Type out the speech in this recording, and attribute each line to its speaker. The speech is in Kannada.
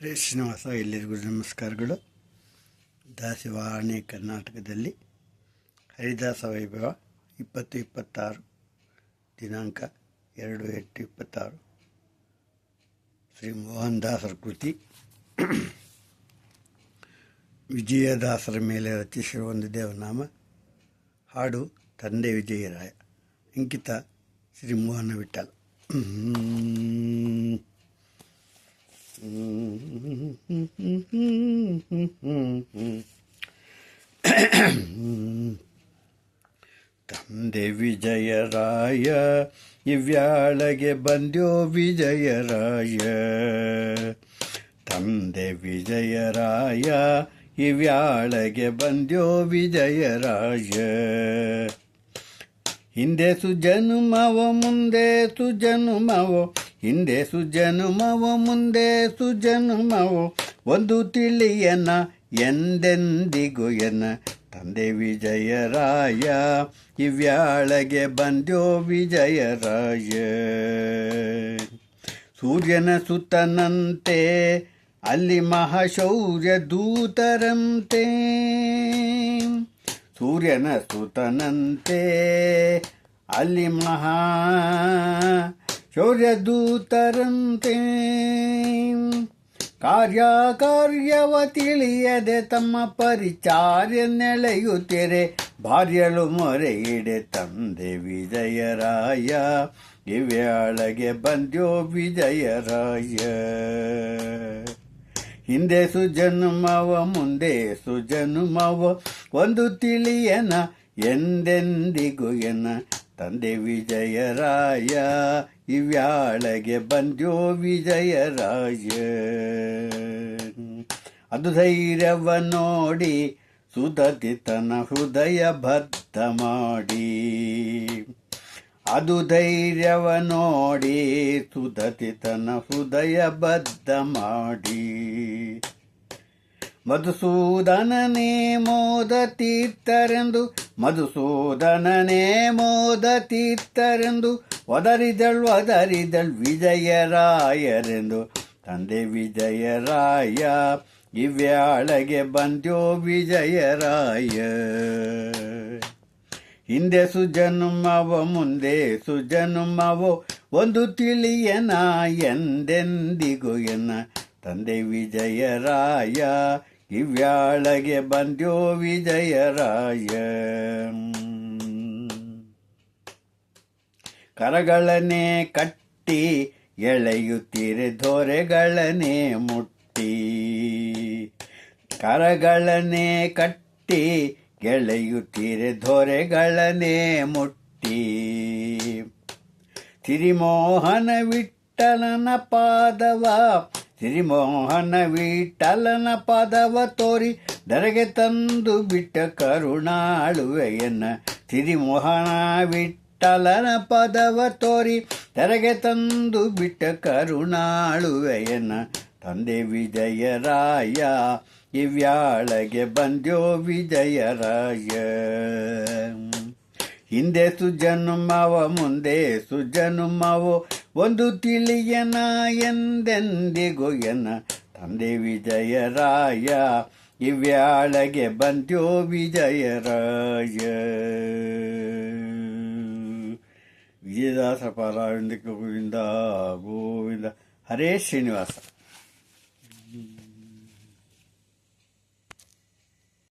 Speaker 1: ಹರೇ ಶ್ರೀನಿವಾಸ. ಎಲ್ಲರಿಗೂ ನಮಸ್ಕಾರಗಳು. ದಾಸವಾಣಿ ಕರ್ನಾಟಕದಲ್ಲಿ ಹರಿದಾಸ ವೈಭವ 2026 ದಿನಾಂಕ 2/8/26 ಶ್ರೀ ಮೋಹನ್ ದಾಸರ ಕೃತಿ. ವಿಜಯದಾಸರ ಮೇಲೆ ರಚಿಸಿರುವ ಒಂದು ದೇವನಾಮ. ಹಾಡು ತಂದೆ ವಿಜಯರಾಯ. ಅಂಕಿತ ಶ್ರೀ ಮೋಹನ ವಿಠಲ. ತಂದೆ ವಿಜಯರಾಯ ಇವ್ಯಾಳಗೆ ಬಂದ್ಯೋ ವಿಜಯರಾಯ. ತಂದೆ ವಿಜಯರಾಯ ಇವ್ಯಾಳಗೆ ಬಂದ್ಯೋ ವಿಜಯರಾಯ. ಹಿಂದೆ ಸುಜನುಮವ ಮುಂದೆ ಸುಜನುಮವೋ, ಹಿಂದೆ ಸುಜನುಮವ ಮುಂದೆ ಸುಜನುಮವೋ, ಒಂದು ತಿಳಿಯನ ಎಂದೆಂದಿಗೂ ಎನ್ನ. ತಂದೆ ವಿಜಯರಾಯ ಇವ್ಯಾಳಗೆ ಬಂದ್ಯೋ ವಿಜಯರಾಯ. ಸೂರ್ಯನ ಸುತನಂತೆ ಅಲ್ಲಿ ಮಹಾಶೌರ್ಯ ದೂತರಂತೆ. ಸೂರ್ಯನ ಸುತನಂತೆ ಅಲ್ಲಿ ಮಹಾ ಶೌರ್ಯದೂತರಂತೆ. ಕಾರ್ಯವ ತಿಳಿಯದೆ ತಮ್ಮ ಪರಿಚಾರ್ಯ ನೆಳೆಯುತ್ತಿರೆ, ಭಾರ್ಯಳು ಮೊರೆಯಿಡೆ ತಂದೆ ವಿಜಯರಾಯ ಇವ್ಯಾಳಗೆ ಬಂದ್ಯೋ ವಿಜಯರಾಯ. ಹಿಂದೆ ಸುಜನುಮವ ಮುಂದೆ ಸುಜನುಮವ, ಒಂದು ತಿಳಿಯನ ಎಂದೆಂದಿಗೂ ಎನ್ನ. ತಂದೆ ವಿಜಯರಾಯ ಇವ್ಯಾಳಗೆ ಬಂದ್ಯೋ ವಿಜಯರಾಯ. ಅದು ಧೈರ್ಯವ ನೋಡಿ ಸುಧತಿತನ ಹೃದಯ ಬದ್ಧ ಮಾಡಿ. ಅದು ಧೈರ್ಯವ ನೋಡಿ ಸುಧತಿತನ ಹೃದಯ ಬದ್ಧ ಮಾಡಿ. ಮಧುಸೂದನನೇ ಮೋದ ತೀರ್ಥರೆಂದು, ಮಧುಸೂದನನೇ ಮೋದ ತೀರ್ಥರೆಂದು, ಒದರಿದಳ್ ವಿಜಯರಾಯರೆಂದು. ತಂದೆ ವಿಜಯರಾಯ ಇವ್ಯಾಳಗೆ ಬಂದ್ಯೋ ವಿಜಯರಾಯ. ಹಿಂದೆ ಸುಜನುಮವ ಮುಂದೆ ಸುಜನುಮವೋ, ಒಂದು ತಿಳಿಯನ ಎಂದೆಂದಿಗೂ ಎನ್ನ. ತಂದೆ ವಿಜಯರಾಯ ಇವ್ಯಾಳಗೆ ಬಂದ್ಯೋ ವಿಜಯರಾಯ. ಕರಗಳನ್ನೇ ಕಟ್ಟಿ ಎಳೆಯುತ್ತೀರೆ ದೊರೆಗಳನ್ನೇ ಮುಟ್ಟಿ. ಕರಗಳನ್ನೇ ಕಟ್ಟಿ ಎಳೆಯುತ್ತೀರೆ ದೊರೆಗಳನ್ನೇ ಮುಟ್ಟಿ. ಸಿರಿಮೋಹನ ವಿಠಲನ ಪಾದವ, ಸಿರಿಮೋಹನ ವಿಠಲನ ಪಾದವ ತೋರಿ ಧರೆಗೆ ತಂದು ಬಿಟ್ಟ ಕರುಣಾಳುವೆಯನ್ನ. ಸಿರಿಮೋಹನ ವಿಠಲನ ಪದವ ತೋರಿ ಧರೆಗೆ ತಂದು ಬಿಟ್ಟ ಕರುಣಾಳುವೆಯನ್ನ. ತಂದೆ ವಿಜಯರಾಯ ಇವ್ಯಾಳಗೆ ಬಂದ್ಯೋ ವಿಜಯರಾಯ. ಹಿಂದೆ ಸುಜನುಮವ ಮುಂದೆ ಸುಜನುಮವೋ, ಒಂದು ತಿಳಿಯನ ಎಂದೆಂದಿಗೂ ಎನ್ನ. ತಂದೆ ವಿಜಯರಾಯ ಇವ್ಯಾಳಗೆ ಬಂದ್ಯೋ ವಿಜಯರಾಯ. ವಿಜಯದಾಸ ಪಾರಾಯಣ ಗೋವಿಂದ ಗೋವಿಂದ. ಹರೇ ಶ್ರೀನಿವಾಸ.